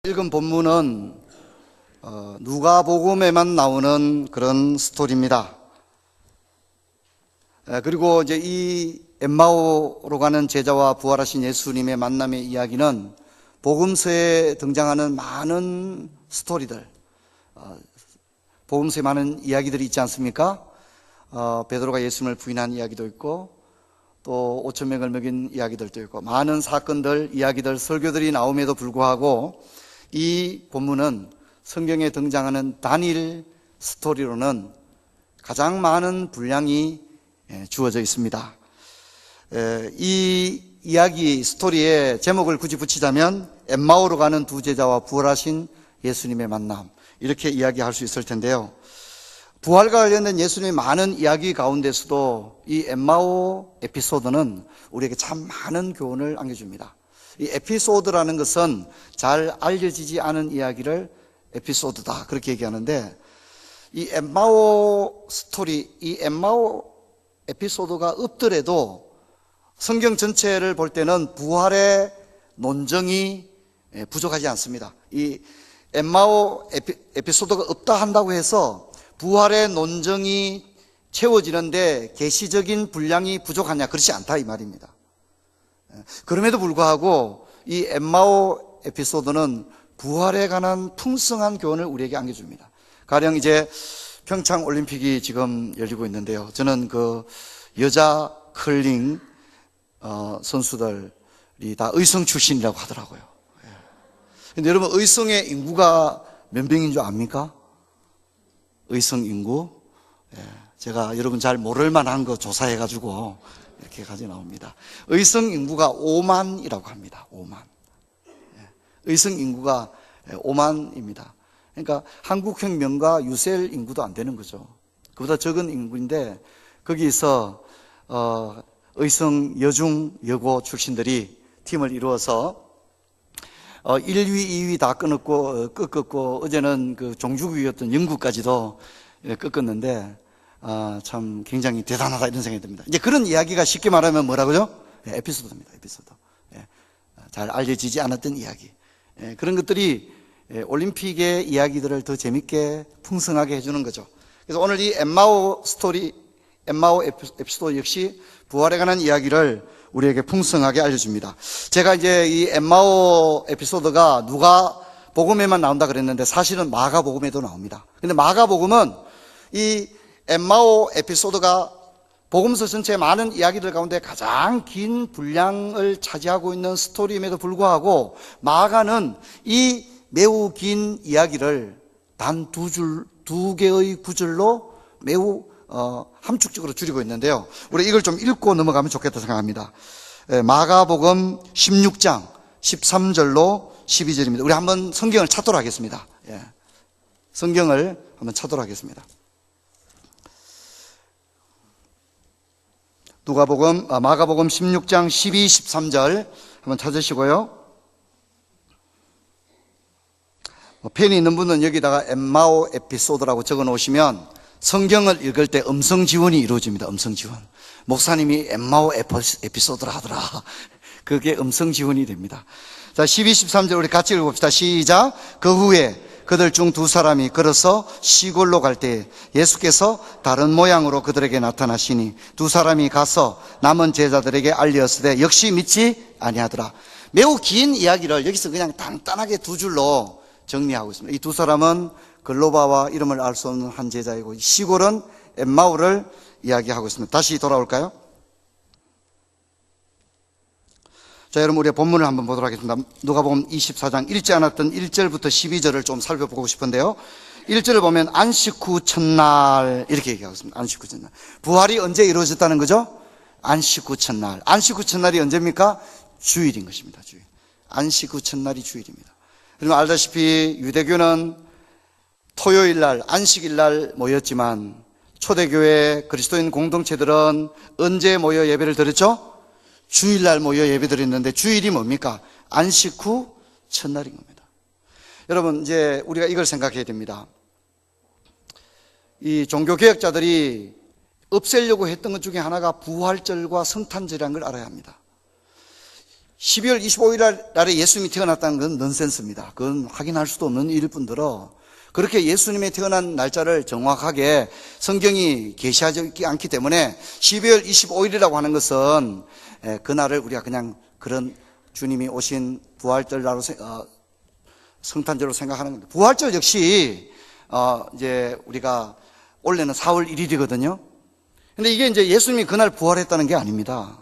읽은 본문은 누가복음에만 나오는 그런 스토리입니다. 그리고 이제 이 엠마오로 가는 제자와 부활하신 예수님의 만남의 이야기는 복음서에 등장하는 많은 스토리들, 복음서에 많은 이야기들이 있지 않습니까? 베드로가 예수님을 부인한 이야기도 있고 또 5천 명을 먹인 이야기들도 있고 많은 사건들, 이야기들, 설교들이 나옴에도 불구하고 이 본문은 성경에 등장하는 단일 스토리로는 가장 많은 분량이 주어져 있습니다. 이 이야기 스토리의 제목을 굳이 붙이자면 엠마오로 가는 두 제자와 부활하신 예수님의 만남, 이렇게 이야기할 수 있을 텐데요. 부활과 관련된 예수님의 많은 이야기 가운데서도 이 엠마오 에피소드는 우리에게 참 많은 교훈을 안겨줍니다. 이 에피소드라는 것은 잘 알려지지 않은 이야기를 에피소드다, 그렇게 얘기하는데, 이 엠마오 스토리, 이 엠마오 에피소드가 없더라도 성경 전체를 볼 때는 부활의 논증이 부족하지 않습니다. 이 엠마오 에피소드가 없다 한다고 해서 부활의 논증이 채워지는데 계시적인 분량이 부족하냐, 그렇지 않다 이 말입니다. 그럼에도 불구하고 이 엠마오 에피소드는 부활에 관한 풍성한 교훈을 우리에게 안겨줍니다. 가령 이제 평창 올림픽이 지금 열리고 있는데요. 저는 그 여자 curling 선수들이 다 의성 출신이라고 하더라고요. 근데 여러분, 의성의 인구가 몇 명인 줄 압니까? 의성 인구? 제가 여러분 잘 모를 만한 거 조사해가지고 이렇게 가져 나옵니다. 의성 인구가 5만이라고 합니다. 5만. 의성 인구가 5만입니다. 그러니까 한국형 명가 유셀 인구도 안 되는 거죠. 그보다 적은 인구인데 거기서 의성 여중 여고 출신들이 팀을 이루어서 1위, 2위 다 꺾었고 어제는 그 종주국이었던 영국까지도 꺾었는데 참 굉장히 대단하다 이런 생각이 듭니다. 이제 그런 이야기가 쉽게 말하면 뭐라고요? 에피소드입니다. 에피소드. 잘 알려지지 않았던 이야기. 그런 것들이 올림픽의 이야기들을 더 재밌게 풍성하게 해주는 거죠. 그래서 오늘 이 엠마오 에피소드 역시 부활에 관한 이야기를 우리에게 풍성하게 알려줍니다. 제가 이제 이 엠마오 에피소드가 누가복음에만 나온다 그랬는데 사실은 마가복음에도 나옵니다. 근데 마가복음은 이 엠마오 에피소드가 복음서 전체의 많은 이야기들 가운데 가장 긴 분량을 차지하고 있는 스토리임에도 불구하고 마가는 이 매우 긴 이야기를 단 두 개의 구절로 매우 함축적으로 줄이고 있는데요. 우리 이걸 좀 읽고 넘어가면 좋겠다 생각합니다. 마가복음 16장 13절로 12절입니다. 우리 한번 성경을 찾도록 하겠습니다. 성경을 한번 찾도록 하겠습니다. 마가복음 16장 12, 13절 한번 찾으시고요. 펜이 있는 분은 여기다가 엠마오 에피소드라고 적어 놓으시면 성경을 읽을 때 음성 지원이 이루어집니다. 음성 지원. 목사님이 엠마오 에피소드라 하더라. 그게 음성 지원이 됩니다. 자, 12, 13절 우리 같이 읽어봅시다. 시작. 그 후에 그들 중 두 사람이 걸어서 시골로 갈 때 예수께서 다른 모양으로 그들에게 나타나시니 두 사람이 가서 남은 제자들에게 알렸으되 역시 믿지 아니하더라. 매우 긴 이야기를 여기서 그냥 단단하게 두 줄로 정리하고 있습니다. 이 두 사람은 글로바와 이름을 알 수 없는 한 제자이고 시골은 엠마오를 이야기하고 있습니다. 다시 돌아올까요? 자, 여러분 우리의 본문을 한번 보도록 하겠습니다. 누가복음 24장 읽지 않았던 1절부터 12절을 좀 살펴보고 싶은데요. 1절을 보면 안식 후 첫날 이렇게 얘기하고 있습니다. 안식 후 첫날. 부활이 언제 이루어졌다는 거죠? 안식 후 첫날. 안식 후 첫날이 언제입니까? 주일인 것입니다. 주일. 안식 후 첫날이 주일입니다. 여러분 알다시피 유대교는 토요일날, 안식일날 모였지만 초대교회 그리스도인 공동체들은 언제 모여 예배를 드렸죠? 주일날 모여 예배 드렸는데 주일이 뭡니까? 안식 후 첫날인 겁니다. 여러분 이제 우리가 이걸 생각해야 됩니다. 이 종교개혁자들이 없애려고 했던 것 중에 하나가 부활절과 성탄절이라는 걸 알아야 합니다. 12월 25일 날에 예수님이 태어났다는 건 넌센스입니다. 그건 확인할 수도 없는 일일 뿐더러 그렇게 예수님이 태어난 날짜를 정확하게 성경이 계시하지 않기 때문에 12월 25일이라고 하는 것은 그날을 우리가 그냥 그런 주님이 오신 부활절로 성탄절로 생각하는 겁니다. 부활절 역시 이제 우리가 원래는 4월 1일이거든요. 근데 이게 이제 예수님이 그날 부활했다는 게 아닙니다.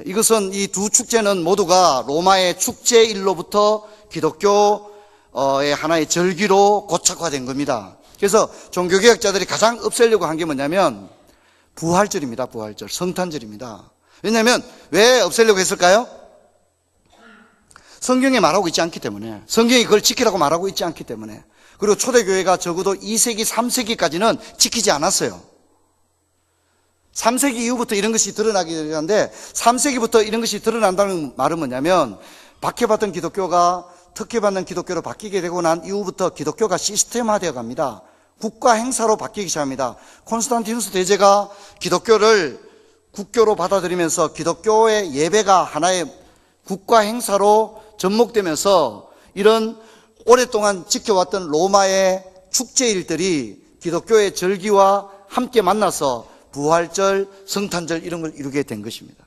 이것은 이 두 축제는 모두가 로마의 축제일로부터 기독교의 하나의 절기로 고착화된 겁니다. 그래서 종교개혁자들이 가장 없애려고 한 게 뭐냐면 부활절입니다. 부활절, 성탄절입니다. 왜냐하면 왜 없애려고 했을까요? 성경에 말하고 있지 않기 때문에, 성경이 그걸 지키라고 말하고 있지 않기 때문에, 그리고 초대교회가 적어도 2세기, 3세기까지는 지키지 않았어요. 3세기 이후부터 이런 것이 드러나게 되는데 3세기부터 이런 것이 드러난다는 말은 뭐냐면 박해받던 기독교가 특혜받는 기독교로 바뀌게 되고 난 이후부터 기독교가 시스템화되어 갑니다. 국가 행사로 바뀌기 시작합니다. 콘스탄티누스 대제가 기독교를 국교로 받아들이면서 기독교의 예배가 하나의 국가 행사로 접목되면서 이런 오랫동안 지켜왔던 로마의 축제일들이 기독교의 절기와 함께 만나서 부활절, 성탄절 이런 걸 이루게 된 것입니다.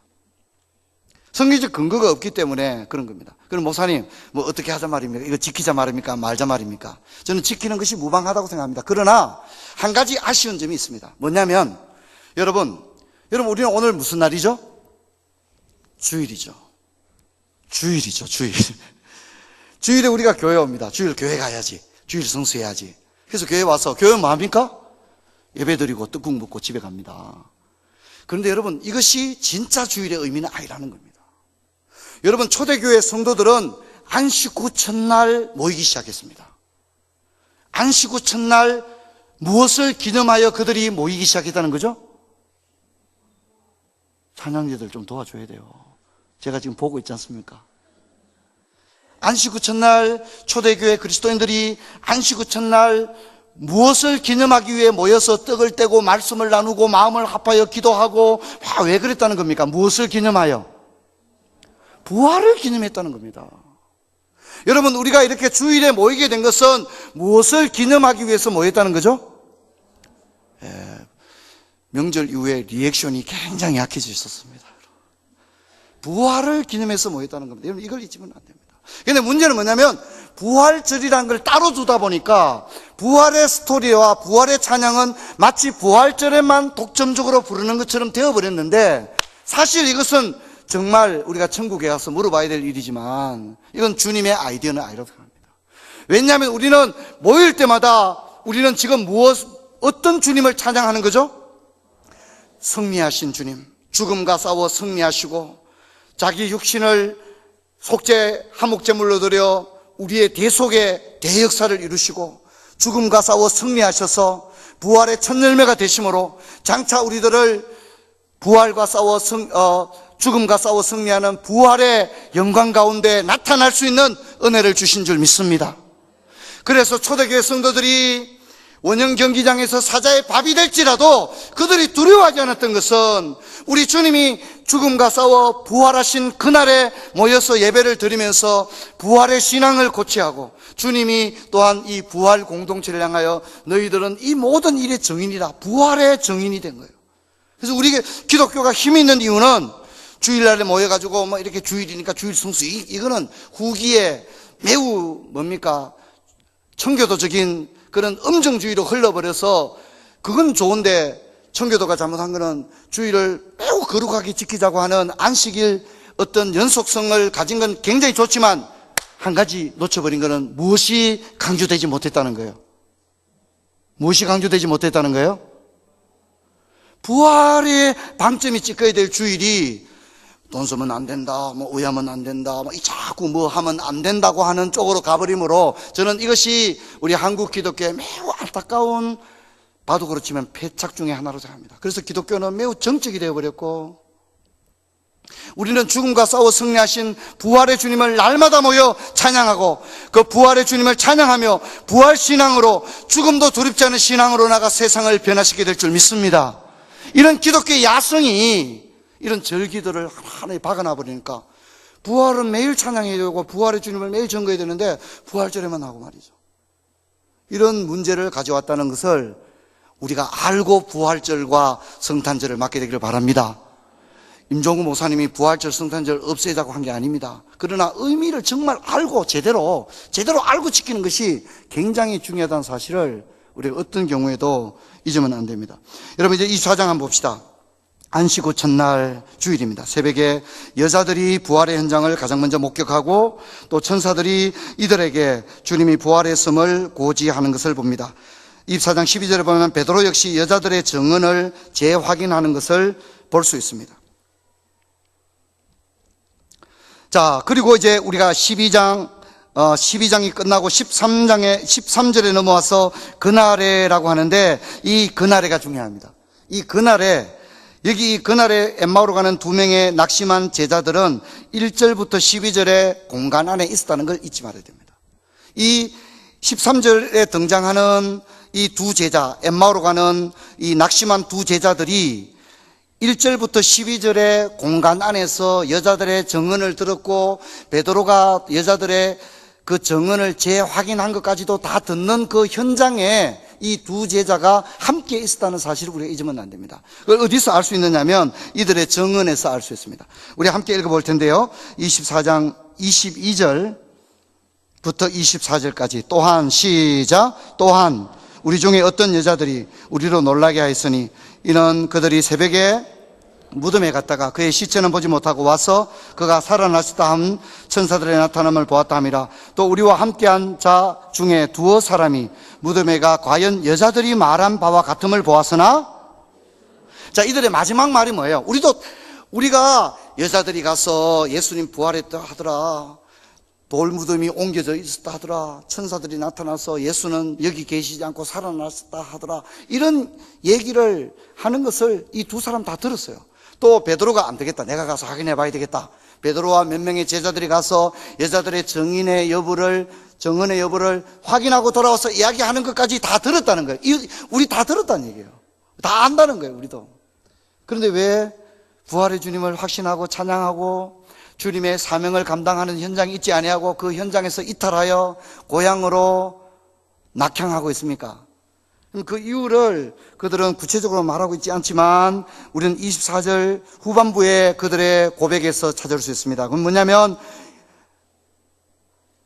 성경적 근거가 없기 때문에 그런 겁니다. 그럼 목사님 뭐 어떻게 하자 말입니까? 이거 지키자 말입니까? 말자 말입니까? 저는 지키는 것이 무방하다고 생각합니다. 그러나 한 가지 아쉬운 점이 있습니다. 뭐냐면 여러분 우리는 오늘 무슨 날이죠? 주일이죠. 주일. 주일에 우리가 교회 옵니다. 주일 교회 가야지. 주일 성수해야지. 그래서 교회 와서 교회 뭐 합니까? 예배드리고 떡국 먹고 집에 갑니다. 그런데 여러분 이것이 진짜 주일의 의미는 아니라는 겁니다. 여러분 초대교회 성도들은 안식 후 첫날 모이기 시작했습니다. 안식 후 첫날 무엇을 기념하여 그들이 모이기 시작했다는 거죠? 찬양자들 좀 도와줘야 돼요. 제가 지금 보고 있지 않습니까? 안식 후 첫날 초대교회 그리스도인들이 안식 후 첫날 무엇을 기념하기 위해 모여서 떡을 떼고 말씀을 나누고 마음을 합하여 기도하고 왜 그랬다는 겁니까? 무엇을 기념하여? 부활을 기념했다는 겁니다. 여러분 우리가 이렇게 주일에 모이게 된 것은 무엇을 기념하기 위해서 모였다는 거죠? 명절 이후에 리액션이 굉장히 약해지셨습니다. 부활을 기념해서 모였다는 겁니다. 여러분 이걸 잊으면 안 됩니다. 근데 문제는 뭐냐면 부활절이라는 걸 따로 두다 보니까 부활의 스토리와 부활의 찬양은 마치 부활절에만 독점적으로 부르는 것처럼 되어버렸는데 사실 이것은 정말 우리가 천국에 가서 물어봐야 될 일이지만 이건 주님의 아이디어는 아니라고 생각합니다. 왜냐하면 우리는 모일 때마다 우리는 지금 어떤 주님을 찬양하는 거죠? 승리하신 주님, 죽음과 싸워 승리하시고 자기 육신을 속죄 한목제물로 드려 우리의 대속의 대역사를 이루시고 죽음과 싸워 승리하셔서 부활의 첫 열매가 되심으로 장차 우리들을 부활과 싸워 죽음과 싸워 승리하는 부활의 영광 가운데 나타날 수 있는 은혜를 주신 줄 믿습니다. 그래서 초대교회 성도들이 원형 경기장에서 사자의 밥이 될지라도 그들이 두려워하지 않았던 것은 우리 주님이 죽음과 싸워 부활하신 그날에 모여서 예배를 드리면서 부활의 신앙을 고취하고 주님이 또한 이 부활 공동체를 향하여 너희들은 이 모든 일의 증인이다. 부활의 증인이 된 거예요. 그래서 우리 기독교가 힘이 있는 이유는 주일날에 모여가지고 뭐 이렇게 주일이니까 주일 성수 이거는 후기에 매우 청교도적인 그런 음정주의로 흘러버려서 그건 좋은데 청교도가 잘못한 거는 주일을 매우 거룩하게 지키자고 하는 안식일 어떤 연속성을 가진 건 굉장히 좋지만 한 가지 놓쳐버린 거는 무엇이 강조되지 못했다는 거예요. 무엇이 강조되지 못했다는 거예요? 부활의 방점이 찍혀야 될 주일이 돈 쓰면 안 된다, 의하면 안 된다, 자꾸 하면 안 된다고 하는 쪽으로 가버림으로 저는 이것이 우리 한국 기독교의 매우 안타까운, 봐도 그렇지만 패착 중에 하나로 생각합니다. 그래서 기독교는 매우 정적이 되어버렸고 우리는 죽음과 싸워 승리하신 부활의 주님을 날마다 모여 찬양하고 그 부활의 주님을 찬양하며 부활 신앙으로 죽음도 두렵지 않은 신앙으로 나가 세상을 변화시키게 될 줄 믿습니다. 이런 기독교의 야성이 이런 절기들을 하나하나 박아놔 버리니까 부활은 매일 찬양해야 되고 부활의 주님을 매일 증거해야 되는데 부활절에만 하고 말이죠. 이런 문제를 가져왔다는 것을 우리가 알고 부활절과 성탄절을 맞게 되기를 바랍니다. 임종구 목사님이 부활절, 성탄절 없애자고 한 게 아닙니다. 그러나 의미를 정말 알고 제대로 알고 지키는 것이 굉장히 중요하다는 사실을 우리가 어떤 경우에도 잊으면 안 됩니다. 여러분 이제 24장 한번 봅시다. 안식 후 첫날 주일입니다. 새벽에 여자들이 부활의 현장을 가장 먼저 목격하고 또 천사들이 이들에게 주님이 부활했음을 고지하는 것을 봅니다. 24장 12절에 보면 베드로 역시 여자들의 증언을 재확인하는 것을 볼 수 있습니다. 자, 그리고 이제 우리가 12장이 끝나고 13절에 넘어와서 그날에라고 하는데 이 그날에가 중요합니다. 이 그날에 여기 그날에 엠마오로 가는 두 명의 낙심한 제자들은 1절부터 12절의 공간 안에 있었다는 걸 잊지 말아야 됩니다. 이 13절에 등장하는 이 두 제자, 엠마오로 가는 이 낙심한 두 제자들이 1절부터 12절의 공간 안에서 여자들의 증언을 들었고 베드로가 여자들의 그 증언을 재확인한 것까지도 다 듣는 그 현장에 이 두 제자가 함께 있었다는 사실을 우리가 잊으면 안 됩니다. 그걸 어디서 알 수 있느냐면 이들의 증언에서 알 수 있습니다. 우리 함께 읽어볼 텐데요. 24장 22절부터 24절까지 또한 시작. 또한 우리 중에 어떤 여자들이 우리로 놀라게 하였으니 이는 그들이 새벽에 무덤에 갔다가 그의 시체는 보지 못하고 와서 그가 살아났다 함 천사들의 나타남을 보았다 함이라. 또 우리와 함께한 자 중에 두어 사람이 무덤에 가 과연 여자들이 말한 바와 같음을 보았으나, 자, 이들의 마지막 말이 뭐예요? 우리가 여자들이 가서 예수님 부활했다 하더라, 돌 무덤이 옮겨져 있었다 하더라, 천사들이 나타나서 예수는 여기 계시지 않고 살아났다 하더라, 이런 얘기를 하는 것을 이 두 사람 다 들었어요. 또 베드로가 안 되겠다, 내가 가서 확인해 봐야 되겠다. 베드로와 몇 명의 제자들이 가서 여자들의 증언의 여부를 확인하고 돌아와서 이야기하는 것까지 다 들었다는 거예요. 우리 다 들었다는 얘기예요. 다 안다는 거예요, 우리도. 그런데 왜 부활의 주님을 확신하고 찬양하고 주님의 사명을 감당하는 현장이 있지 아니하고 그 현장에서 이탈하여 고향으로 낙향하고 있습니까? 그 이유를 그들은 구체적으로 말하고 있지 않지만 우리는 24절 후반부에 그들의 고백에서 찾을 수 있습니다. 그건 뭐냐면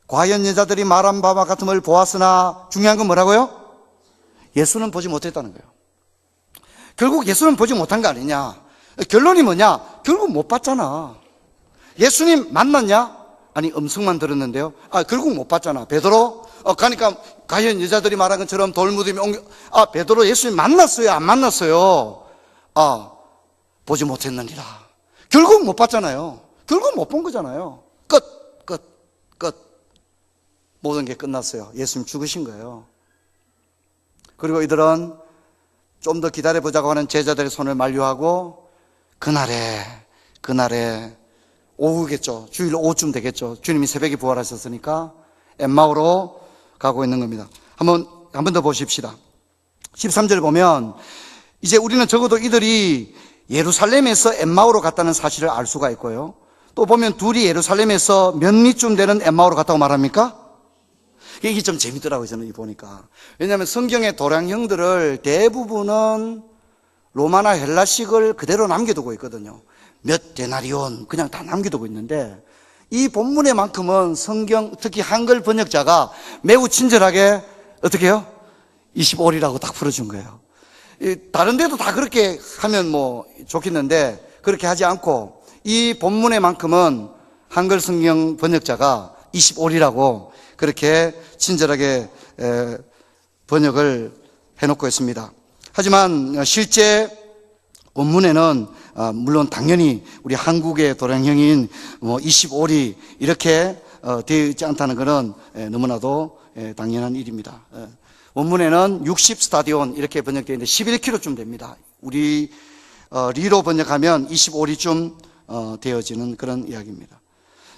과연 여자들이 말한 바와 같음을 보았으나 중요한 건 뭐라고요? 예수는 보지 못했다는 거예요. 결국 예수는 보지 못한 거 아니냐? 결론이 뭐냐? 결국 못 봤잖아. 예수님 만났냐? 아니, 음성만 들었는데요. 결국 못 봤잖아. 베드로? 그러니까 과연 여자들이 말한 것처럼 돌무덤이 베드로 예수님 만났어요? 안 만났어요? 보지 못했느니라. 결국 못 봤잖아요. 결국 못 본 거잖아요. 끝. 모든 게 끝났어요. 예수님 죽으신 거예요. 그리고 이들은 좀 더 기다려보자고 하는 제자들의 손을 만류하고 그날에 오후겠죠. 주일 오후쯤 되겠죠. 주님이 새벽에 부활하셨으니까 엠마오로 가고 있는 겁니다. 한 번 더 보십시다. 13절 보면 이제 우리는 적어도 이들이 예루살렘에서 엠마오로 갔다는 사실을 알 수가 있고요. 또 보면 둘이 예루살렘에서 몇 리쯤 되는 엠마오로 갔다고 말합니까? 이게 좀 재밌더라고요, 저는 보니까. 왜냐하면 성경의 도량형들을 대부분은 로마나 헬라식을 그대로 남겨두고 있거든요. 몇 데나리온 그냥 다 남겨두고 있는데 이 본문에만큼은 성경, 특히 한글 번역자가 매우 친절하게 어떻게 해요? 25리라고 딱 풀어준 거예요. 다른 데도 다 그렇게 하면 좋겠는데 그렇게 하지 않고 이 본문에만큼은 한글 성경 번역자가 25리라고 그렇게 친절하게 번역을 해놓고 있습니다. 하지만 실제 원문에는 물론 당연히 우리 한국의 도량형인 25리 이렇게 되어 있지 않다는 것은 너무나도 당연한 일입니다. 원문에는 60스타디온 이렇게 번역되어 있는데 11km쯤 됩니다. 우리 리로 번역하면 25리쯤 되어지는 그런 이야기입니다.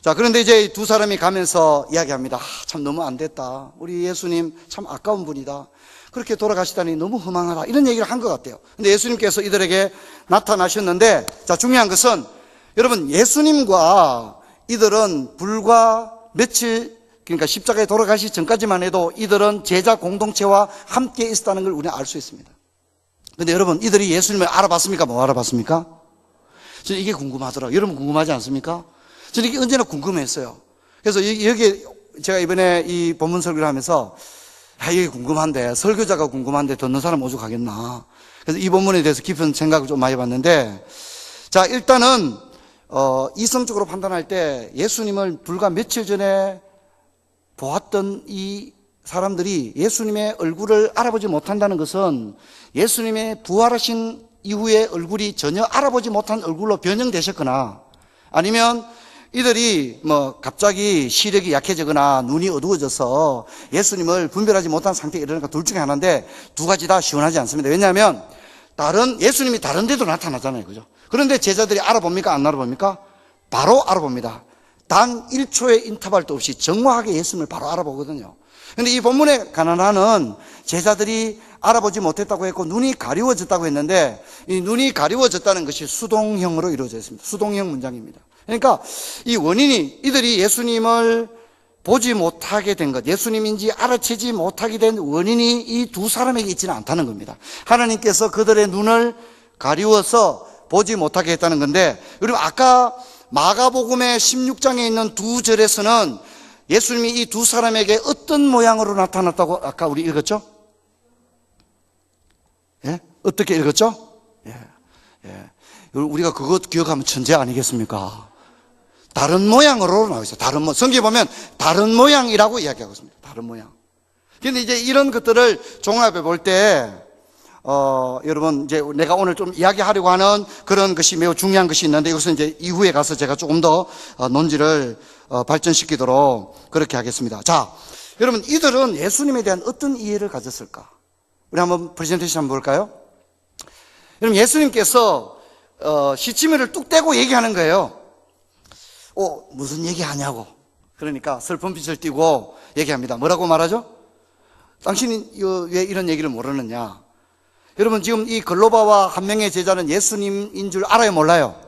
자, 그런데 이제 두 사람이 가면서 이야기합니다. 참 너무 안 됐다. 우리 예수님 참 아까운 분이다. 그렇게 돌아가시다니 너무 허망하다. 이런 얘기를 한 것 같아요. 근데 예수님께서 이들에게 나타나셨는데, 자, 중요한 것은 여러분, 예수님과 이들은 불과 며칠, 그러니까 십자가에 돌아가시기 전까지만 해도 이들은 제자 공동체와 함께 있었다는 걸 우리는 알 수 있습니다. 근데 여러분, 이들이 예수님을 알아봤습니까? 못 알아봤습니까? 저는 이게 궁금하더라고요. 여러분 궁금하지 않습니까? 저는 이게 언제나 궁금했어요. 그래서 여기 제가 이번에 이 본문 설교를 하면서 이게 궁금한데, 설교자가 궁금한데 듣는 사람 오죽하겠나. 그래서 이 본문에 대해서 깊은 생각을 좀 많이 해봤는데, 자, 일단은 이성적으로 판단할 때 예수님을 불과 며칠 전에 보았던 이 사람들이 예수님의 얼굴을 알아보지 못한다는 것은 예수님의 부활하신 이후에 얼굴이 전혀 알아보지 못한 얼굴로 변형되셨거나, 아니면 이들이 갑자기 시력이 약해지거나 눈이 어두워져서 예수님을 분별하지 못한 상태에 이르니까 둘 중에 하나인데, 두 가지 다 시원하지 않습니다. 왜냐하면 예수님이 다른 데도 나타나잖아요. 그죠? 그런데 제자들이 알아봅니까? 안 알아봅니까? 바로 알아봅니다. 단 1초의 인터벌도 없이 정확하게 예수님을 바로 알아보거든요. 근데 이 본문의 가나안은 제자들이 알아보지 못했다고 했고 눈이 가리워졌다고 했는데, 이 눈이 가리워졌다는 것이 수동형으로 이루어져 있습니다. 수동형 문장입니다. 그러니까 이 원인이, 이들이 예수님을 보지 못하게 된 것, 예수님인지 알아채지 못하게 된 원인이 이 두 사람에게 있지는 않다는 겁니다. 하나님께서 그들의 눈을 가리워서 보지 못하게 했다는 건데, 여러분 아까 마가복음의 16장에 있는 두 절에서는 예수님이 이 두 사람에게 어떤 모양으로 나타났다고 아까 우리 읽었죠? 예? 어떻게 읽었죠? 예. 우리가 그거 기억하면 천재 아니겠습니까? 다른 모양으로 나와 있어요. 성경에 보면 다른 모양이라고 이야기하고 있습니다. 다른 모양. 근데 이제 이런 것들을 종합해 볼 때, 여러분, 이제 내가 오늘 좀 이야기하려고 하는 그런 것이 매우 중요한 것이 있는데, 이것은 이제 이후에 가서 제가 조금 더 논지를 발전시키도록 그렇게 하겠습니다. 자, 여러분, 이들은 예수님에 대한 어떤 이해를 가졌을까? 우리 한번 프레젠테이션 한번 볼까요? 여러분, 예수님께서 시치미를 뚝 떼고 얘기하는 거예요. 무슨 얘기 하냐고. 그러니까 슬픈 빛을 띠고 얘기합니다. 뭐라고 말하죠? 당신이 왜 이런 얘기를 모르느냐? 여러분, 지금 이 글로바와 한 명의 제자는 예수님인 줄 알아요, 몰라요?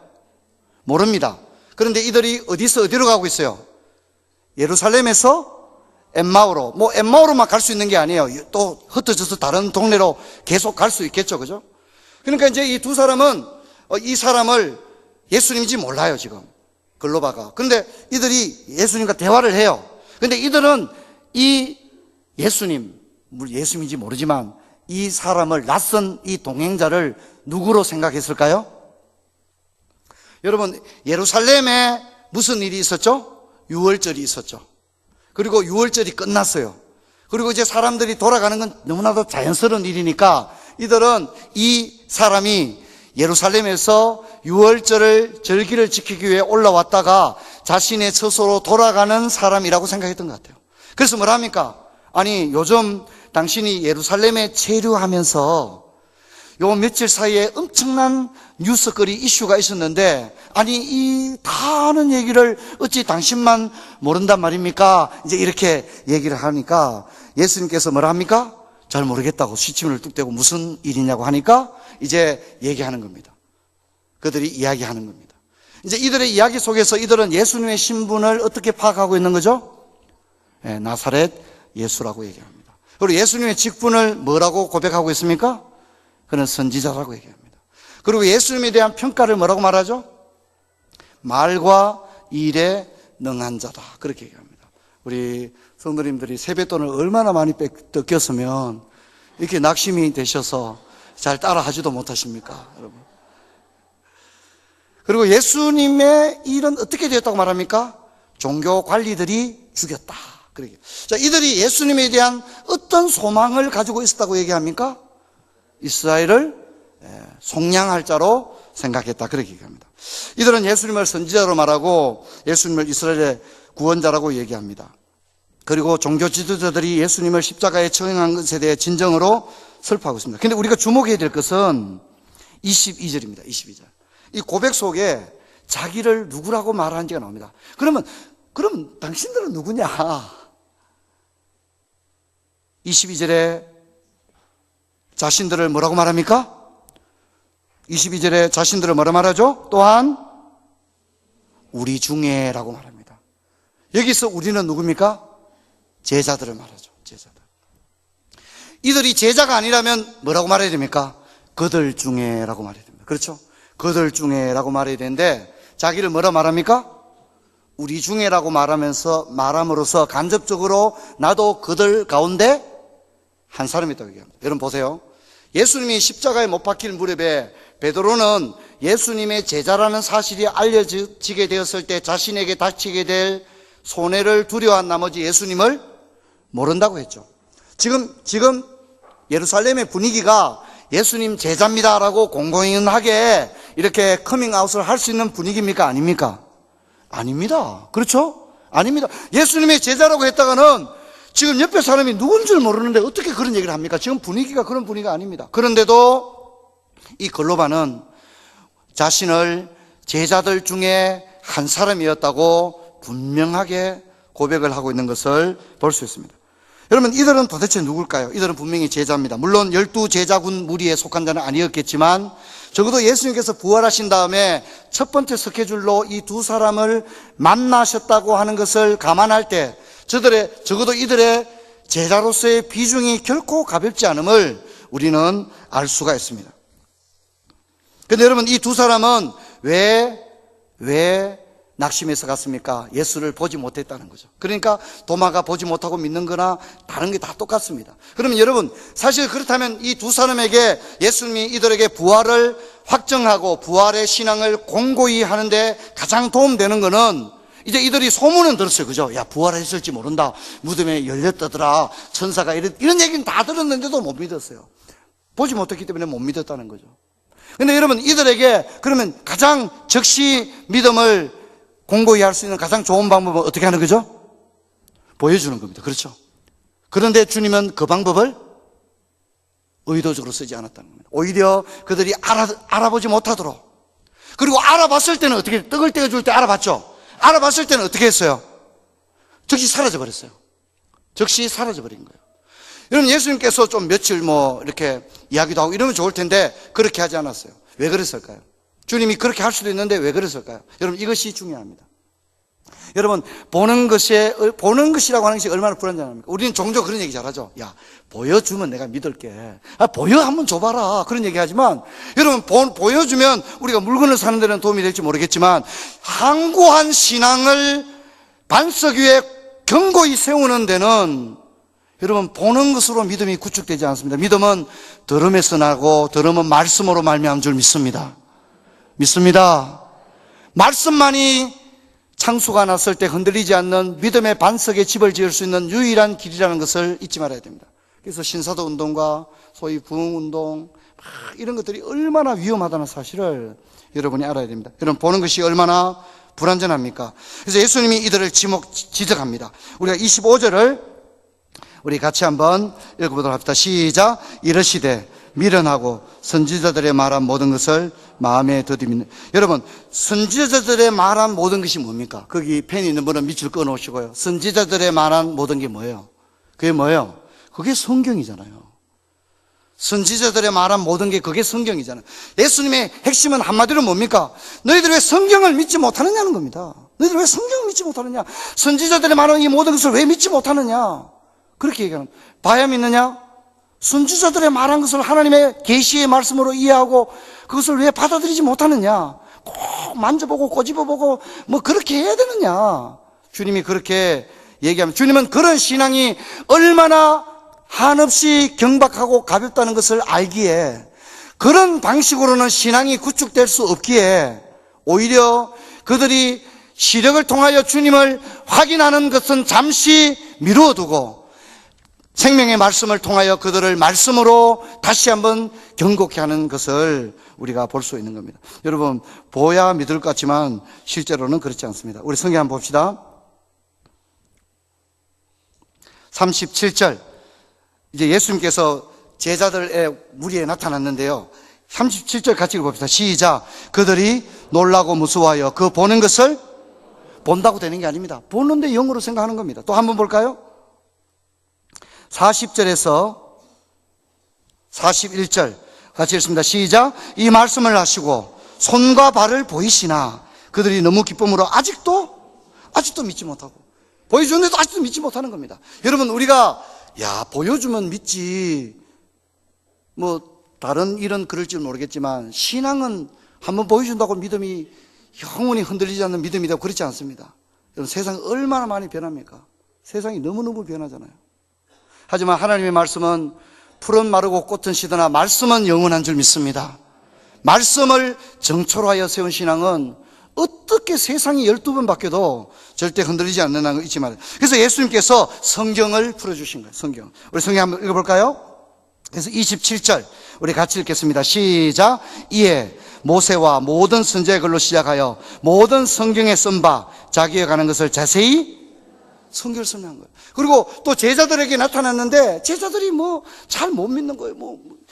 모릅니다. 그런데 이들이 어디서 어디로 가고 있어요? 예루살렘에서 엠마오로. 엠마오로만 갈 수 있는 게 아니에요. 또 흩어져서 다른 동네로 계속 갈 수 있겠죠, 그죠? 그러니까 이제 이 두 사람은 이 사람을 예수님인지 몰라요, 지금. 글로바가. 그런데 이들이 예수님과 대화를 해요. 그런데 이들은 이 예수님인지 모르지만 이 사람을, 낯선 이 동행자를 누구로 생각했을까요? 여러분, 예루살렘에 무슨 일이 있었죠? 유월절이 있었죠. 그리고 유월절이 끝났어요. 그리고 이제 사람들이 돌아가는 건 너무나도 자연스러운 일이니까 이들은 이 사람이 예루살렘에서 유월절을 절기를 지키기 위해 올라왔다가 자신의 처소로 돌아가는 사람이라고 생각했던 것 같아요. 그래서 뭐라 합니까? 아니, 요즘 당신이 예루살렘에 체류하면서 요 며칠 사이에 엄청난 뉴스거리 이슈가 있었는데, 아니 이 다 아는 얘기를 어찌 당신만 모른단 말입니까? 이제 이렇게 얘기를 하니까 예수님께서 뭐라 합니까? 잘 모르겠다고 시침을 뚝 떼고 무슨 일이냐고 하니까 이제 얘기하는 겁니다. 그들이 이야기하는 겁니다. 이제 이들의 이야기 속에서 이들은 예수님의 신분을 어떻게 파악하고 있는 거죠? 나사렛 예수라고 얘기합니다. 그리고 예수님의 직분을 뭐라고 고백하고 있습니까? 그는 선지자라고 얘기합니다. 그리고 예수님에 대한 평가를 뭐라고 말하죠? 말과 일에 능한 자다. 그렇게 얘기합니다. 우리 성도님들이 세뱃돈을 얼마나 많이 뜯겼으면 이렇게 낙심이 되셔서 잘 따라 하지도 못하십니까, 여러분? 그리고 예수님의 일은 어떻게 되었다고 말합니까? 종교 관리들이 죽였다. 그렇게. 자, 이들이 예수님에 대한 어떤 소망을 가지고 있었다고 얘기합니까? 이스라엘을 속량할 자로 생각했다. 그렇게 얘기합니다. 이들은 예수님을 선지자로 말하고 예수님을 이스라엘의 구원자라고 얘기합니다. 그리고 종교 지도자들이 예수님을 십자가에 처형한 것에 대해 진정으로 슬퍼하고 있습니다. 그런데 우리가 주목해야 될 것은 22절입니다. 22절. 이 고백 속에 자기를 누구라고 말하는지가 나옵니다. 그럼 당신들은 누구냐? 22절에 자신들을 뭐라고 말합니까? 22절에 자신들을 뭐라 말하죠? 또한 우리 중에라고 말합니다. 여기서 우리는 누굽니까? 제자들을 말하죠. 제자들. 이들이 제자가 아니라면 뭐라고 말해야 됩니까? 그들 중에라고 말해야 됩니다. 그렇죠? 그들 중에라고 말해야 되는데 자기를 뭐라 말합니까? 우리 중에라고 말함으로써 간접적으로 나도 그들 가운데 한 사람이라고 얘기합니다. 여러분 보세요. 예수님이 십자가에 못 박힐 무렵에 베드로는 예수님의 제자라는 사실이 알려지게 되었을 때 자신에게 닥치게 될 손해를 두려워한 나머지 예수님을 모른다고 했죠. 지금 예루살렘의 분위기가 예수님 제자입니다라고 공공연하게 이렇게 커밍아웃을 할 수 있는 분위기입니까? 아닙니까? 아닙니다. 그렇죠? 아닙니다. 예수님의 제자라고 했다가는 지금 옆에 사람이 누군 줄 모르는데 어떻게 그런 얘기를 합니까? 지금 분위기가 그런 분위기가 아닙니다. 그런데도 이 글로바는 자신을 제자들 중에 한 사람이었다고 분명하게 고백을 하고 있는 것을 볼 수 있습니다. 여러분, 이들은 도대체 누굴까요? 이들은 분명히 제자입니다. 물론 12제자군 무리에 속한 자는 아니었겠지만 적어도 예수님께서 부활하신 다음에 첫 번째 스케줄로 이 두 사람을 만나셨다고 하는 것을 감안할 때 적어도 이들의 제자로서의 비중이 결코 가볍지 않음을 우리는 알 수가 있습니다. 그런데 여러분, 이 두 사람은 왜 낙심해서 갔습니까? 예수를 보지 못했다는 거죠. 그러니까 도마가 보지 못하고 믿는 거나 다른 게 다 똑같습니다. 그러면 여러분, 사실 그렇다면 이 두 사람에게 예수님이 이들에게 부활을 확정하고 부활의 신앙을 공고히 하는데 가장 도움되는 거는 이제 이들이 소문은 들었어요. 그죠? 야, 부활했을지 모른다. 무덤에 열렸다더라. 천사가 이런 얘기는 다 들었는데도 못 믿었어요. 보지 못했기 때문에 못 믿었다는 거죠. 근데 여러분, 이들에게 그러면 가장 즉시 믿음을 공고히 할 수 있는 가장 좋은 방법은 어떻게 하는 거죠? 보여주는 겁니다. 그렇죠? 그런데 주님은 그 방법을 의도적으로 쓰지 않았다는 겁니다. 오히려 그들이 알아보지 못하도록. 그리고 알아봤을 때는 어떻게, 떡을 떼어줄 때 알아봤죠? 알아봤을 때는 어떻게 했어요? 즉시 사라져버렸어요. 즉시 사라져버린 거예요. 여러분, 예수님께서 좀 며칠 이렇게 이야기도 하고 이러면 좋을 텐데 그렇게 하지 않았어요. 왜 그랬을까요? 주님이 그렇게 할 수도 있는데 왜 그랬을까요? 여러분, 이것이 중요합니다. 여러분, 보는 것이라고 하는 것이 얼마나 불안정합니까? 우리는 종종 그런 얘기 잘하죠. 야, 보여주면 내가 믿을게. 보여 한번 줘봐라. 그런 얘기 하지만, 여러분, 보여주면 우리가 물건을 사는 데는 도움이 될지 모르겠지만, 항구한 신앙을 반석 위에 견고히 세우는 데는 여러분, 보는 것으로 믿음이 구축되지 않습니다. 믿음은 들음에서 나고 들음은 말씀으로 말미암은 줄 믿습니다. 믿습니다. 말씀만이 창수가 났을 때 흔들리지 않는 믿음의 반석에 집을 지을 수 있는 유일한 길이라는 것을 잊지 말아야 됩니다. 그래서 신사도 운동과 소위 부흥운동 이런 것들이 얼마나 위험하다는 사실을 여러분이 알아야 됩니다. 여러분, 보는 것이 얼마나 불완전합니까? 그래서 예수님이 이들을 지적합니다. 우리가 25절을 우리 같이 한번 읽어보도록 합시다. 시작. 이르시되 미련하고 선지자들의 말한 모든 것을 마음에 더듬이는. 여러분, 선지자들의 말한 모든 것이 뭡니까? 거기 펜이 있는 분은 밑줄 꺼놓으시고요. 선지자들의 말한 모든 게 뭐예요? 그게 뭐예요? 그게 성경이잖아요. 선지자들의 말한 모든 게 그게 성경이잖아요. 예수님의 핵심은 한마디로 뭡니까? 너희들 왜 성경을 믿지 못하느냐는 겁니다. 너희들 왜 성경을 믿지 못하느냐? 선지자들의 말한 이 모든 것을 왜 믿지 못하느냐? 그렇게 얘기하는. 봐야 믿느냐? 선지자들의 말한 것을 하나님의 계시의 말씀으로 이해하고 그것을 왜 받아들이지 못하느냐? 꼭 만져보고 꼬집어보고 그렇게 해야 되느냐? 주님이 그렇게 얘기하면, 주님은 그런 신앙이 얼마나 한없이 경박하고 가볍다는 것을 알기에, 그런 방식으로는 신앙이 구축될 수 없기에 오히려 그들이 시력을 통하여 주님을 확인하는 것은 잠시 미루어두고 생명의 말씀을 통하여 그들을 말씀으로 다시 한번 경고케 하는 것을 우리가 볼 수 있는 겁니다. 여러분, 보야 믿을 것 같지만 실제로는 그렇지 않습니다. 우리 성경 한번 봅시다. 37절. 이제 예수님께서 제자들의 무리에 나타났는데요. 37절 같이 읽어봅시다. 시작. 그들이 놀라고 무서워하여 그 보는 것을 본다고 되는 게 아닙니다. 보는데 영으로 생각하는 겁니다. 또 한번 볼까요? 40절에서 41절 같이 읽습니다. 시작. 이 말씀을 하시고 손과 발을 보이시나 그들이 너무 기쁨으로 아직도 믿지 못하고, 보여주는데도 아직도 믿지 못하는 겁니다. 여러분, 우리가 보여주면 믿지, 다른 일은 그럴지 모르겠지만 신앙은 한번 보여준다고 믿음이 영원히 흔들리지 않는 믿음이 되고 그렇지 않습니다. 여러분, 세상이 얼마나 많이 변합니까? 세상이 너무너무 변하잖아요. 하지만 하나님의 말씀은 풀은 마르고 꽃은 시드나 말씀은 영원한 줄 믿습니다. 말씀을 정초로하여 세운 신앙은 어떻게 세상이 12번 바뀌어도 절대 흔들리지 않는 거 잊지 말아요. 그래서 예수님께서 성경을 풀어주신 거예요. 성경. 우리 성경 한번 읽어볼까요? 그래서 27절 우리 같이 읽겠습니다. 시작. 이에 모세와 모든 선지자의 글로 시작하여 모든 성경에 쓴 바 자기에 관한 것을 자세히 성경을 설명한 거예요. 그리고 또 제자들에게 나타났는데 제자들이 잘 못 믿는 거예요.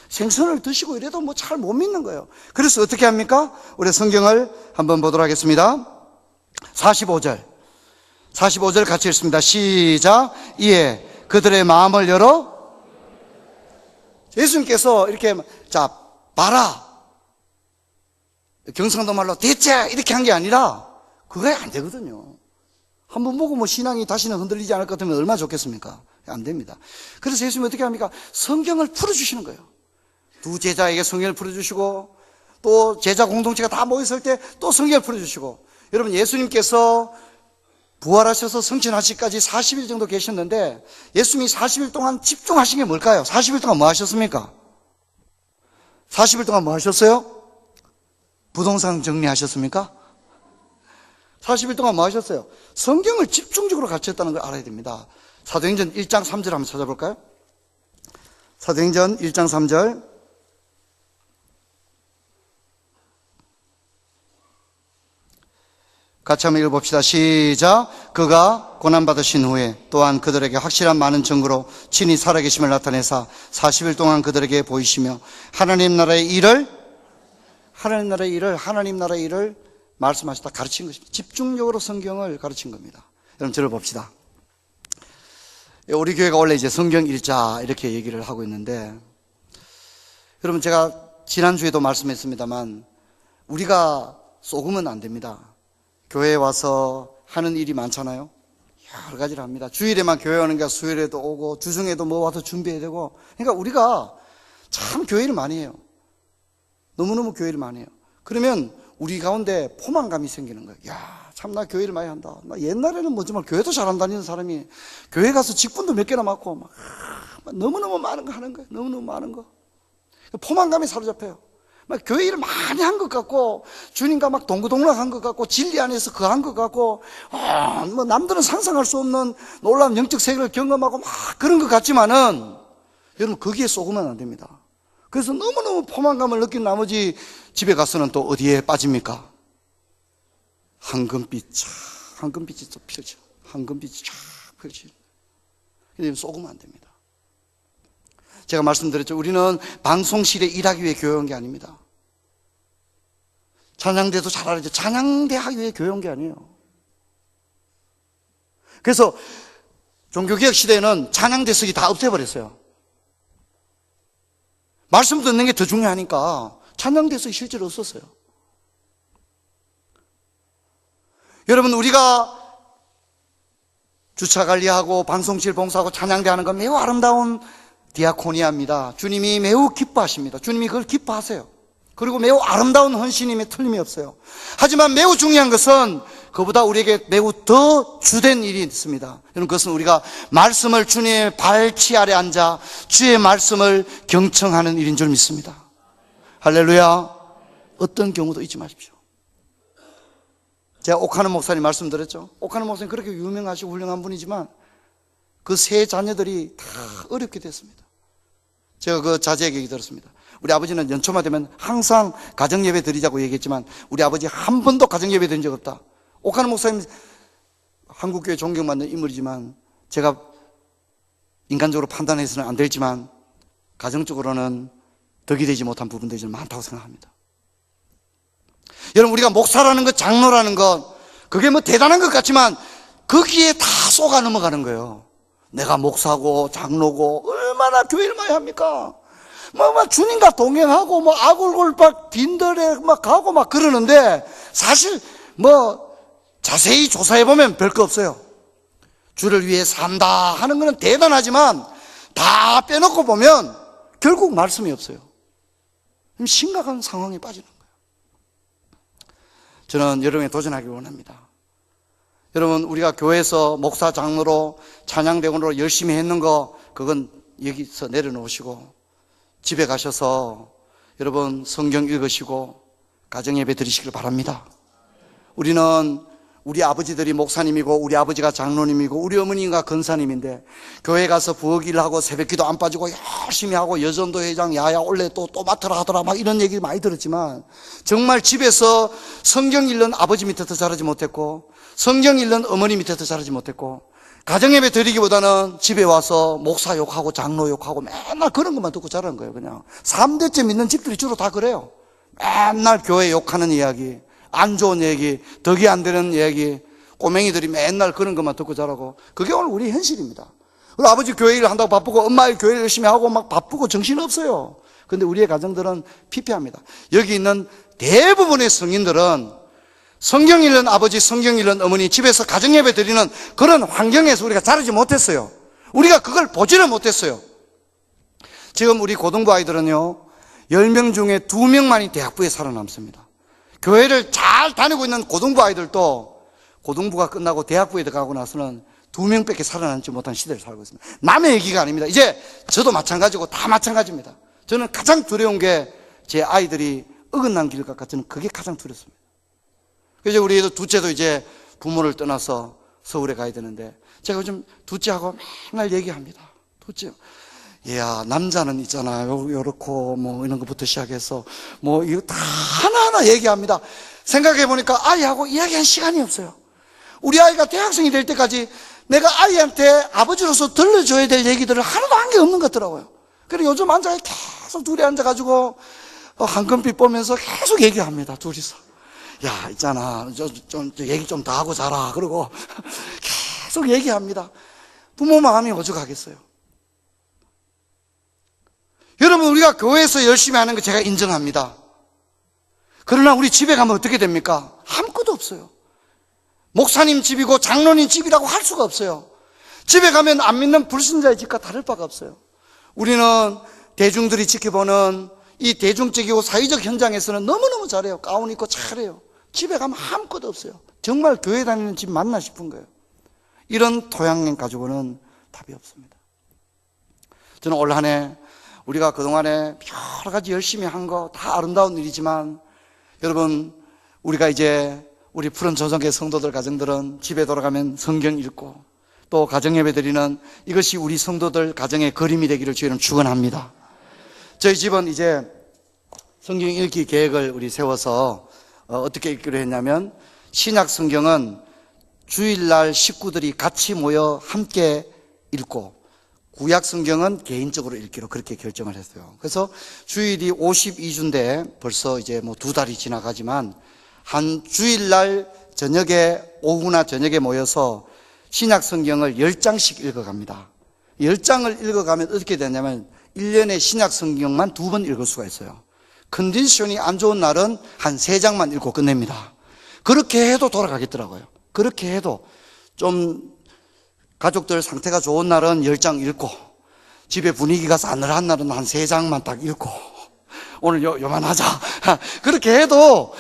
생선을 드시고 이래도 잘 못 믿는 거예요. 그래서 어떻게 합니까? 우리 성경을 한번 보도록 하겠습니다. 45절 같이 읽습니다. 시작. 이에 그들의 마음을 열어 예수님께서 이렇게 봐라, 경상도 말로 대체 이렇게 한 게 아니라 그게 안 되거든요. 한번 보고 신앙이 다시는 흔들리지 않을 것 같으면 얼마나 좋겠습니까? 안 됩니다. 그래서 예수님이 어떻게 합니까? 성경을 풀어주시는 거예요. 두 제자에게 성경을 풀어주시고 또 제자 공동체가 다 모였을 때 또 성경을 풀어주시고, 여러분, 예수님께서 부활하셔서 성천하시기까지 40일 정도 계셨는데 예수님이 40일 동안 집중하신 게 뭘까요? 40일 동안 뭐 하셨습니까? 40일 동안 뭐 하셨어요? 부동산 정리하셨습니까? 40일 동안 뭐 하셨어요? 성경을 집중적으로 가르쳤다는 걸 알아야 됩니다. 사도행전 1장 3절 한번 찾아볼까요? 사도행전 1장 3절 같이 한번 읽어봅시다. 시작. 그가 고난받으신 후에 또한 그들에게 확실한 많은 증거로 친히 살아계심을 나타내사 40일 동안 그들에게 보이시며 하나님 나라의 일을 말씀하시다 가르친 것입니다. 집중적으로 성경을 가르친 겁니다. 여러분, 저를 봅시다. 우리 교회가 원래 이제 성경 일자 이렇게 얘기를 하고 있는데, 여러분, 제가 지난주에도 말씀했습니다만 우리가 속으면 안 됩니다. 교회에 와서 하는 일이 많잖아요. 여러 가지를 합니다. 주일에만 교회 오는 게 수요일에도 오고 주중에도 와서 준비해야 되고, 그러니까 우리가 참 교회를 많이 해요. 너무너무 교회를 많이 해요. 그러면 우리 가운데 포만감이 생기는 거예요. 참 나 교회를 많이 한다. 나 옛날에는 정말 교회도 잘 안 다니는 사람이 교회 가서 직분도 몇 개나 맡고 너무너무 많은 거 하는 거예요. 너무너무 많은 거. 포만감이 사로잡혀요. 교회 일을 많이 한 것 같고 주님과 동고동락한 것 같고 진리 안에서 거한 것 같고 남들은 상상할 수 없는 놀라운 영적 세계를 경험하고 그런 것 같지만은 여러분, 거기에 속으면 안 됩니다. 그래서 너무너무 포만감을 느낀 나머지 집에 가서는 또 어디에 빠집니까? 황금빛이 또 펼쳐. 황금빛이 쫙 펼치는 거예요. 근데 속으면 안 됩니다. 제가 말씀드렸죠. 우리는 방송실에 일하기 위해 교회 온 게 아닙니다. 찬양대도 잘 알죠. 찬양대 하기 위해 교회 온 게 아니에요. 그래서 종교개혁 시대에는 찬양대석이 다 없애버렸어요. 말씀 듣는 게 더 중요하니까 찬양대석이 실제로 없었어요. 여러분, 우리가 주차 관리하고 방송실 봉사하고 찬양대 하는 건 매우 아름다운 디아코니아입니다. 주님이 매우 기뻐하십니다. 주님이 그걸 기뻐하세요. 그리고 매우 아름다운 헌신임에 틀림이 없어요. 하지만 매우 중요한 것은 그보다 우리에게 매우 더 주된 일이 있습니다. 여러분, 그것은 우리가 말씀을 주님의 발치 아래 앉아 주의 말씀을 경청하는 일인 줄 믿습니다. 할렐루야. 어떤 경우도 잊지 마십시오. 제가 옥하는 목사님 말씀드렸죠. 옥하는 목사님 그렇게 유명하시고 훌륭한 분이지만 그 세 자녀들이 다 어렵게 됐습니다. 제가 그 자제에게 얘기 들었습니다. 우리 아버지는 연초만 되면 항상 가정예배 드리자고 얘기했지만 우리 아버지 한 번도 가정예배 드린 적 없다. 옥하는 목사님 한국교회 존경받는 인물이지만 제가 인간적으로 판단해서는 안 되지만 가정적으로는 덕이 되지 못한 부분들이 좀 많다고 생각합니다. 여러분, 우리가 목사라는 것, 장로라는 것, 그게 대단한 것 같지만 거기에 다 쏘가 넘어가는 거예요. 내가 목사고 장로고 얼마나 교회를 많이 합니까? 주님과 동행하고, 아골골박 빈들에 가고 그러는데, 사실, 자세히 조사해보면 별 거 없어요. 주를 위해 산다 하는 것은 대단하지만, 다 빼놓고 보면, 결국 말씀이 없어요. 심각한 상황에 빠지는 거예요. 저는 여러분에 도전하기 원합니다. 여러분, 우리가 교회에서 목사 장로로 찬양대원으로 열심히 했는 거, 그건 여기서 내려놓으시고 집에 가셔서 여러분 성경 읽으시고 가정예배 드리시길 바랍니다. 우리는 우리 아버지들이 목사님이고 우리 아버지가 장로님이고 우리 어머니가 권사님인데, 교회 가서 부엌일하고 새벽기도 안 빠지고 열심히 하고 여전도 회장 야야 올래 또 맡으라 하더라 이런 얘기 많이 들었지만, 정말 집에서 성경 읽는 아버지 밑에서 자라지 못했고 성경 읽는 어머니 밑에서 자라지 못했고, 가정예배 드리기보다는 집에 와서 목사 욕하고 장로 욕하고 맨날 그런 것만 듣고 자란 거예요. 그냥 3대째 믿는 집들이 주로 다 그래요. 맨날 교회 욕하는 이야기, 안 좋은 얘기, 덕이 안 되는 얘기, 꼬맹이들이 맨날 그런 것만 듣고 자라고, 그게 오늘 우리 현실입니다. 그리고 아버지 교회 일을 한다고 바쁘고 엄마 교회 일 열심히 하고 바쁘고 정신없어요. 그런데 우리의 가정들은 피폐합니다. 여기 있는 대부분의 성인들은 성경 읽는 아버지, 성경 읽는 어머니, 집에서 가정예배 드리는 그런 환경에서 우리가 자라지 못했어요. 우리가 그걸 보지를 못했어요. 지금 우리 고등부 아이들은요, 10명 중에 2명만이 대학부에 살아남습니다. 교회를 잘 다니고 있는 고등부 아이들도 고등부가 끝나고 대학부에 들어가고 나서는 2명밖에 살아남지 못한 시대를 살고 있습니다. 남의 얘기가 아닙니다. 이제 저도 마찬가지고 다 마찬가지입니다. 저는 가장 두려운 게 제 아이들이 어긋난 길 같아. 저는 그게 가장 두렵습니다. 그래서 우리 둘째도 이제 부모를 떠나서 서울에 가야 되는데, 제가 요즘 둘째하고 맨날 얘기합니다. 둘째, 야, 남자는 있잖아요. 요렇고, 이런 것부터 시작해서, 이거 다 하나하나 얘기합니다. 생각해보니까 아이하고 이야기한 시간이 없어요. 우리 아이가 대학생이 될 때까지 내가 아이한테 아버지로서 들려줘야 될 얘기들을 하나도 한 게 없는 것 같더라고요. 그래서 요즘 계속 둘이 앉아가지고, 한컴빛 보면서 계속 얘기합니다. 둘이서. 야, 있잖아. 얘기 좀 더 하고 자라. 그러고 계속 얘기합니다. 부모 마음이 오죽하겠어요. 여러분, 우리가 교회에서 열심히 하는 거 제가 인정합니다. 그러나 우리 집에 가면 어떻게 됩니까? 아무것도 없어요. 목사님 집이고 장로님 집이라고 할 수가 없어요. 집에 가면 안 믿는 불신자의 집과 다를 바가 없어요. 우리는 대중들이 지켜보는 이 대중적이고 사회적 현장에서는 너무너무 잘해요. 가운 입고 잘해요. 집에 가면 아무것도 없어요. 정말 교회 다니는 집 맞나 싶은 거예요. 이런 토양행 가지고는 답이 없습니다. 저는 올 한 해 우리가 그동안에 여러 가지 열심히 한 거 다 아름다운 일이지만, 여러분, 우리가 이제 우리 푸른 조정계 성도들 가정들은 집에 돌아가면 성경 읽고 또 가정예배 드리는 이것이 우리 성도들 가정의 그림이 되기를 주님은 축원합니다. 저희 집은 이제 성경 읽기 계획을 우리 세워서 어떻게 읽기로 했냐면, 신약 성경은 주일날 식구들이 같이 모여 함께 읽고 구약 성경은 개인적으로 읽기로 그렇게 결정을 했어요. 그래서 주일이 52주인데 벌써 이제 2달이 지나가지만, 한 주일날 저녁에, 오후나 저녁에 모여서 신약 성경을 10장씩 읽어갑니다. 10장을 읽어가면 어떻게 되냐면 1년에 신약 성경만 2번 읽을 수가 있어요. 컨디션이 안 좋은 날은 한 3장만 읽고 끝냅니다. 그렇게 해도 돌아가겠더라고요. 그렇게 해도 좀 가족들 상태가 좋은 날은 10장 읽고, 집에 분위기가 싸늘한 날은 한 3장만 딱 읽고, 오늘 요만하자. 그렇게 해도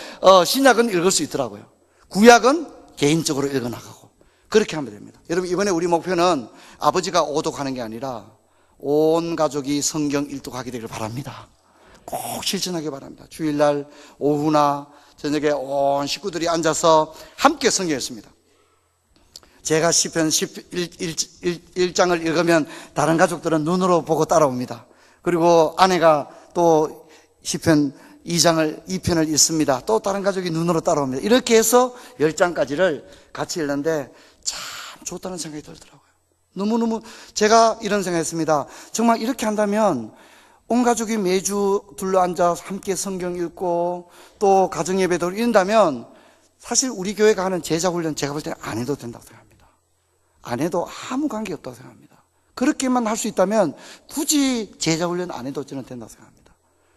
신약은 읽을 수 있더라고요. 구약은 개인적으로 읽어나가고 그렇게 하면 됩니다. 여러분, 이번에 우리 목표는 아버지가 오독하는 게 아니라 온 가족이 성경 일독하게 되길 바랍니다. 꼭 실천하기 바랍니다. 주일날 오후나 저녁에 온 식구들이 앉아서 함께 성경 읽습니다. 제가 시편 1장을 읽으면 다른 가족들은 눈으로 보고 따라옵니다. 그리고 아내가 또 시편 2편을 읽습니다. 또 다른 가족이 눈으로 따라옵니다. 이렇게 해서 10장까지를 같이 읽는데 참 좋다는 생각이 들더라고요. 너무너무 제가 이런 생각했습니다. 정말 이렇게 한다면 온 가족이 매주 둘러앉아 함께 성경 읽고 또 가정예배도 읽는다면 사실 우리 교회가 하는 제자훈련 제가 볼 때는 안 해도 된다고 생각합니다. 안 해도 아무 관계 없다고 생각합니다. 그렇게만 할 수 있다면 굳이 제자훈련 안 해도 저는 된다고 생각합니다.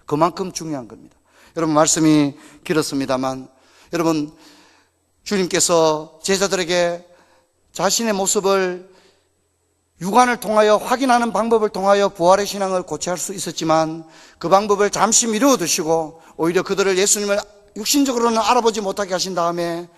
그만큼 중요한 겁니다. 여러분, 말씀이 길었습니다만, 여러분, 주님께서 제자들에게 자신의 모습을 육안을 통하여 확인하는 방법을 통하여 부활의 신앙을 고취할 수 있었지만 그 방법을 잠시 미루어 두시고 오히려 그들을 예수님을 육신적으로는 알아보지 못하게 하신 다음에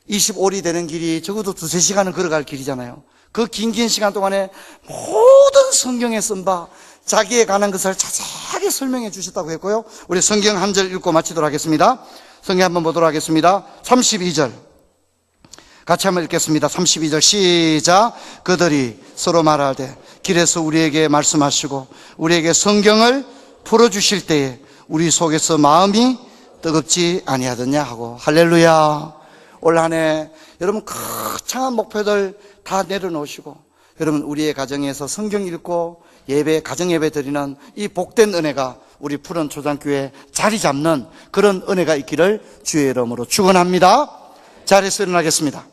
25리 되는 길이 적어도 2-3시간은 걸어갈 길이잖아요. 그 긴 시간 동안에 모든 성경에 쓴 바 자기에 관한 것을 자세하게 설명해 주셨다고 했고요. 우리 성경 한 절 읽고 마치도록 하겠습니다. 성경 한번 보도록 하겠습니다. 32절 같이 한번 읽겠습니다. 32절 시작. 그들이 서로 말하되 길에서 우리에게 말씀하시고 우리에게 성경을 풀어주실 때에 우리 속에서 마음이 뜨겁지 아니하더냐 하고. 할렐루야. 올 한 해 여러분 거창한 목표들 다 내려놓으시고 여러분 우리의 가정에서 성경 읽고 예배, 가정 예배 드리는 이 복된 은혜가 우리 푸른 초장교회에 자리 잡는 그런 은혜가 있기를 주의 이름으로 축원합니다. 자리에서 일어나겠습니다.